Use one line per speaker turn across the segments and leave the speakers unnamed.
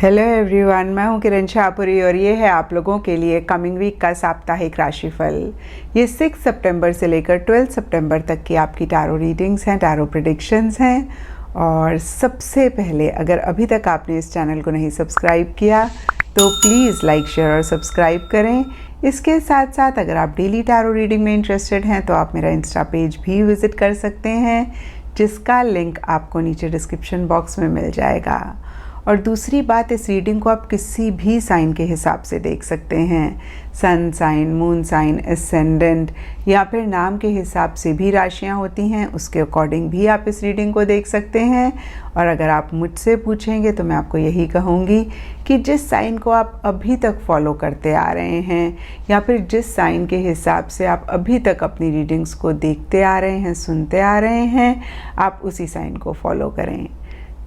Hello everyone, मैं हूं किरण शाहपुरी और ये है आप लोगों के लिए कमिंग वीक का साप्ताहिक राशिफल। ये 6 सितंबर से लेकर 12 सितंबर तक की आपकी टैरो रीडिंग्स हैं, टैरो प्रेडिक्शंस हैं। और सबसे पहले, अगर अभी तक आपने इस चैनल को नहीं सब्सक्राइब किया तो प्लीज़ लाइक, शेयर और सब्सक्राइब करें। इसके साथ साथ अगर आप डेली टैरो रीडिंग में इंटरेस्टेड हैं तो आप मेरा इंस्टा पेज भी विज़िट कर सकते हैं, जिसका लिंक आपको नीचे डिस्क्रिप्शन बॉक्स में मिल जाएगा। और दूसरी बात, इस रीडिंग को आप किसी भी साइन के हिसाब से देख सकते हैं। Sun sign, moon sign, ascendant या फिर नाम के हिसाब से भी राशियां होती हैं, उसके अकॉर्डिंग भी आप इस रीडिंग को देख सकते हैं। और अगर आप मुझसे पूछेंगे तो मैं आपको यही कहूँगी कि जिस साइन को आप अभी तक फॉलो करते आ रहे हैं या फिर जिस साइन के हिसाब से आप अभी तक अपनी रीडिंग्स को देखते आ रहे हैं, सुनते आ रहे हैं, आप उसी साइन को फॉलो करें।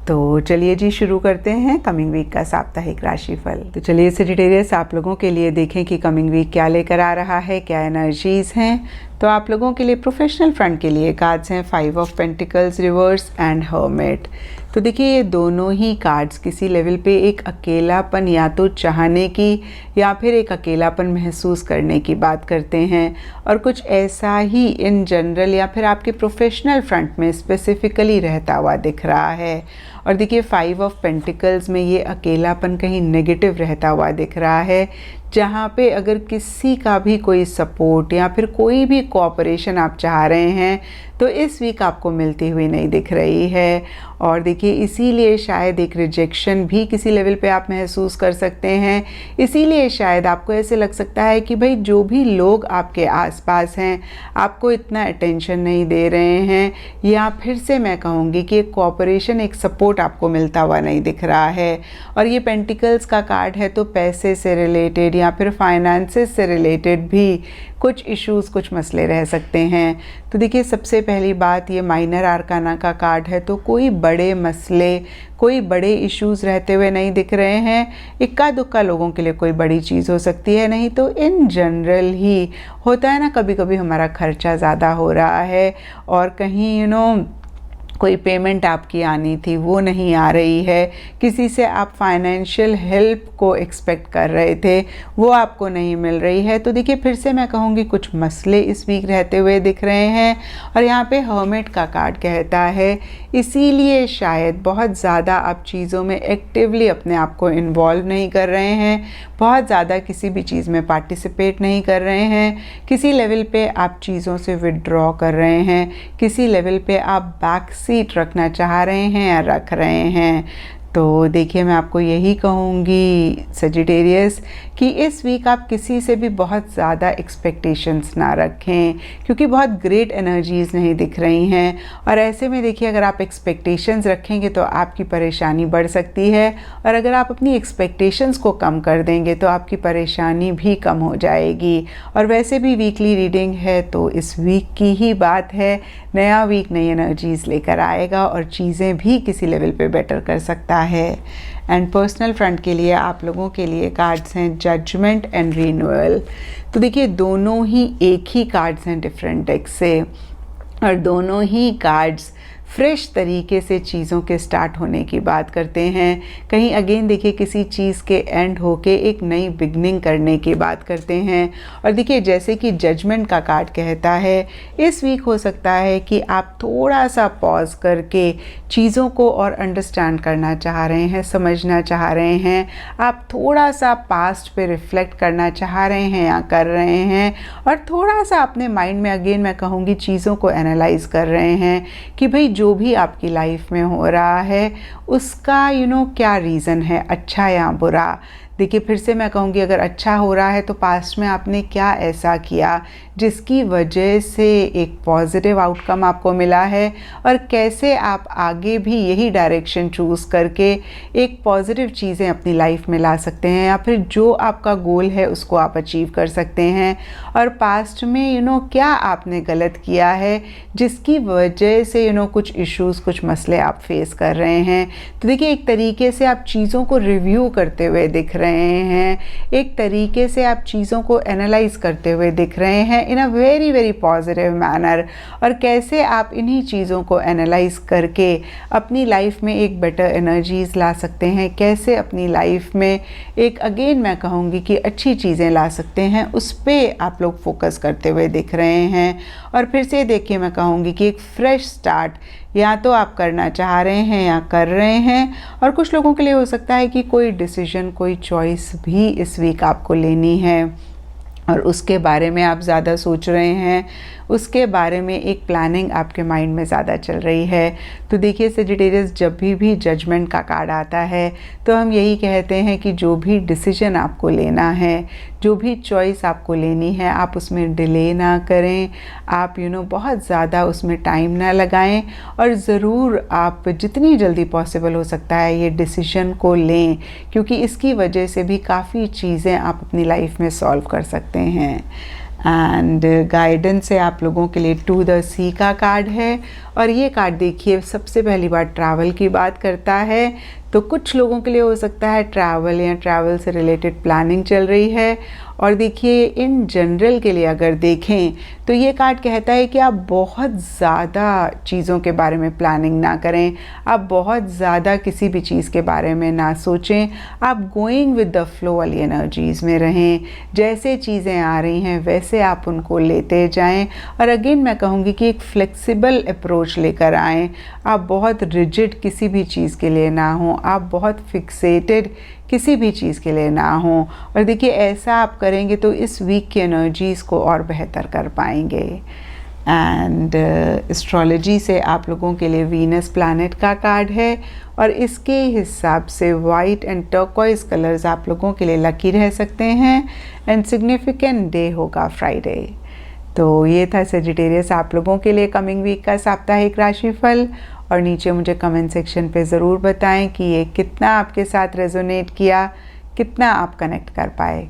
तो चलिए जी, शुरू करते हैं कमिंग वीक का साप्ताहिक राशिफल। तो चलिए सेजिटेरियस, आप लोगों के लिए देखें कि कमिंग वीक क्या लेकर आ रहा है, क्या एनर्जीज हैं। तो आप लोगों के लिए प्रोफेशनल फ्रंट के लिए कार्ड्स हैं 5 of pentacles reverse and hermit. तो देखिए, ये दोनों ही कार्ड्स किसी लेवल पे एक अकेलापन या तो चाहने की या फिर एक अकेलापन महसूस करने की बात करते हैं। और कुछ ऐसा ही इन जनरल या फिर आपके प्रोफेशनल फ्रंट में स्पेसिफिकली रहता हुआ दिख रहा है। और देखिए, 5 ऑफ पेंटिकल्स में ये अकेलापन कहीं नेगेटिव रहता हुआ दिख रहा है, जहाँ पे अगर किसी का भी कोई सपोर्ट या फिर कोई भी कोऑपरेशन आप चाह रहे हैं तो इस वीक आपको मिलती हुई नहीं दिख रही है। और देखिए, इसीलिए शायद एक रिजेक्शन भी किसी लेवल पे आप महसूस कर सकते हैं। इसीलिए शायद आपको ऐसे लग सकता है कि भाई, जो भी लोग आपके आसपास हैं आपको इतना अटेंशन नहीं दे रहे हैं, या फिर से मैं कहूँगी कि एक कोऑपरेशन, एक सपोर्ट आपको मिलता हुआ नहीं दिख रहा है। और ये पेंटिकल्स का कार्ड है, तो पैसे से रिलेटेड या फिर फाइनेंसेस से रिलेटेड भी कुछ इश्यूज़, कुछ मसले रह सकते हैं। तो देखिए, सबसे पहली बात, ये माइनर आर्काना का कार्ड है, तो कोई बड़े मसले, कोई बड़े इश्यूज़ रहते हुए नहीं दिख रहे हैं। इक्का दुक्का लोगों के लिए कोई बड़ी चीज़ हो सकती है, नहीं तो इन जनरल ही होता है ना, कभी कभी हमारा खर्चा ज़्यादा हो रहा है और कहीं कोई पेमेंट आपकी आनी थी वो नहीं आ रही है, किसी से आप फाइनेंशियल हेल्प को एक्सपेक्ट कर रहे थे वो आपको नहीं मिल रही है। तो देखिए, फिर से मैं कहूँगी कुछ मसले इस वीक रहते हुए दिख रहे हैं। और यहाँ पे हर्मिट का कार्ड कहता है, इसीलिए शायद बहुत ज़्यादा आप चीज़ों में एक्टिवली अपने आप को इन्वॉल्व नहीं कर रहे हैं, बहुत ज़्यादा किसी भी चीज़ में पार्टिसिपेट नहीं कर रहे हैं। किसी लेवल पे आप चीज़ों से विड्रॉ कर रहे हैं, किसी लेवल पे आप बैक सीट रखना चाह रहे हैं या रख रहे हैं। तो देखिए, मैं आपको यही कहूँगी सजिटेरियस कि इस वीक आप किसी से भी बहुत ज़्यादा एक्सपेक्टेशंस ना रखें, क्योंकि बहुत ग्रेट एनर्जीज़ नहीं दिख रही हैं। और ऐसे में देखिए, अगर आप एक्सपेक्टेशंस रखेंगे तो आपकी परेशानी बढ़ सकती है, और अगर आप अपनी एक्सपेक्टेशंस को कम कर देंगे तो आपकी परेशानी भी कम हो जाएगी। और वैसे भी वीकली रीडिंग है तो इस वीक की ही बात है, नया वीक नई एनर्जीज़ लेकर आएगा और चीज़ें भी किसी लेवल पे बेटर कर सकता है। एंड पर्सनल फ्रंट के लिए आप लोगों के लिए कार्ड्स हैं जजमेंट एंड रिन्यूअल। तो देखिए, दोनों ही एक ही कार्ड्स हैं डिफरेंट डेक से, और दोनों ही कार्ड्स फ्रेश तरीके से चीज़ों के स्टार्ट होने की बात करते हैं। कहीं अगेन देखिए, किसी चीज़ के एंड होके एक नई बिगनिंग करने की बात करते हैं। और देखिए, जैसे कि जजमेंट का कार्ड कहता है, इस वीक हो सकता है कि आप थोड़ा सा पॉज करके चीज़ों को और अंडरस्टैंड करना चाह रहे हैं, समझना चाह रहे हैं। आप थोड़ा सा पास्ट पे रिफ्लेक्ट करना चाह रहे हैं या कर रहे हैं, और थोड़ा सा अपने माइंड में अगेन मैं कहूँगी चीज़ों को एनालाइज कर रहे हैं कि भाई, जो भी आपकी लाइफ में हो रहा है उसका क्या रीज़न है, अच्छा या बुरा। देखिए, फिर से मैं कहूँगी, अगर अच्छा हो रहा है तो पास्ट में आपने क्या ऐसा किया जिसकी वजह से एक पॉजिटिव आउटकम आपको मिला है, और कैसे आप आगे भी यही डायरेक्शन चूज़ करके एक पॉजिटिव चीज़ें अपनी लाइफ में ला सकते हैं, या फिर जो आपका गोल है उसको आप अचीव कर सकते हैं। और पास्ट में क्या आपने गलत किया है जिसकी वजह से कुछ इश्यूज़, कुछ मसले आप फेस कर रहे हैं। तो देखिए, एक तरीके से आप चीज़ों को रिव्यू करते हुए दिख रहे रहे हैं, एक तरीके से आप चीज़ों को एनालाइज करते हुए दिख रहे हैं in a very very positive manner, और कैसे आप इन्हीं चीज़ों को एनालाइज करके अपनी लाइफ में एक बेटर एनर्जीज ला सकते हैं, कैसे अपनी लाइफ में एक अगेन मैं कहूँगी कि अच्छी चीज़ें ला सकते हैं, उस पर आप लोग फोकस करते हुए दिख रहे हैं। और फिर से देखिए, मैं कहूँगी कि एक फ्रेश स्टार्ट या तो आप करना चाह रहे हैं या कर रहे हैं, और कुछ लोगों के लिए हो सकता है कि कोई डिसीजन, कोई चॉइस भी इस वीक आपको लेनी है और उसके बारे में आप ज़्यादा सोच रहे हैं, उसके बारे में एक प्लानिंग आपके माइंड में ज़्यादा चल रही है। तो देखिए सेजिटेरियस, जब भी जजमेंट का कार्ड आता है तो हम यही कहते हैं कि जो भी डिसीजन आपको लेना है, जो भी चॉइस आपको लेनी है, आप उसमें डिले ना करें, आप बहुत ज़्यादा उसमें टाइम ना लगाएं, और ज़रूर आप जितनी जल्दी पॉसिबल हो सकता है ये डिसीजन को लें, क्योंकि इसकी वजह से भी काफ़ी चीज़ें आप अपनी लाइफ में सॉल्व कर सकते हैं। एंड गाइडेंस से आप लोगों के लिए 2 द सी का कार्ड है, और ये कार्ड देखिए सबसे पहली बार ट्रैवल की बात करता है। तो कुछ लोगों के लिए हो सकता है ट्रैवल या ट्रैवल से रिलेटेड प्लानिंग चल रही है, और देखिए इन जनरल के लिए अगर देखें तो ये कार्ड कहता है कि आप बहुत ज़्यादा चीज़ों के बारे में प्लानिंग ना करें, आप बहुत ज़्यादा किसी भी चीज़ के बारे में ना सोचें, आप गोइंग विद द फ्लो वाली एनर्जीज़ में रहें, जैसे चीज़ें आ रही हैं वैसे आप उनको लेते जाएं, और अगेन मैं कहूँगी कि एक फ्लेक्सिबल अप्रोच लेकर आएँ। आप बहुत रिजिड किसी भी चीज़ के लिए ना हों, आप बहुत फिक्सेटेड किसी भी चीज़ के लिए ना हो, और देखिए ऐसा आप करेंगे तो इस वीक की एनर्जीज़ को और बेहतर कर पाएंगे। एंड एस्ट्रोलॉजी से आप लोगों के लिए वीनस प्लैनेट का कार्ड है, और इसके हिसाब से वाइट एंड टर्कोइज कलर्स आप लोगों के लिए लकी रह सकते हैं, एंड सिग्निफिकेंट डे होगा फ्राइडे। तो ये था सेजिटेरियस आप लोगों के लिए कमिंग वीक का साप्ताहिक राशिफल, और नीचे मुझे कमेंट सेक्शन पे ज़रूर बताएं कि ये कितना आपके साथ रेजोनेट किया, कितना आप कनेक्ट कर पाए।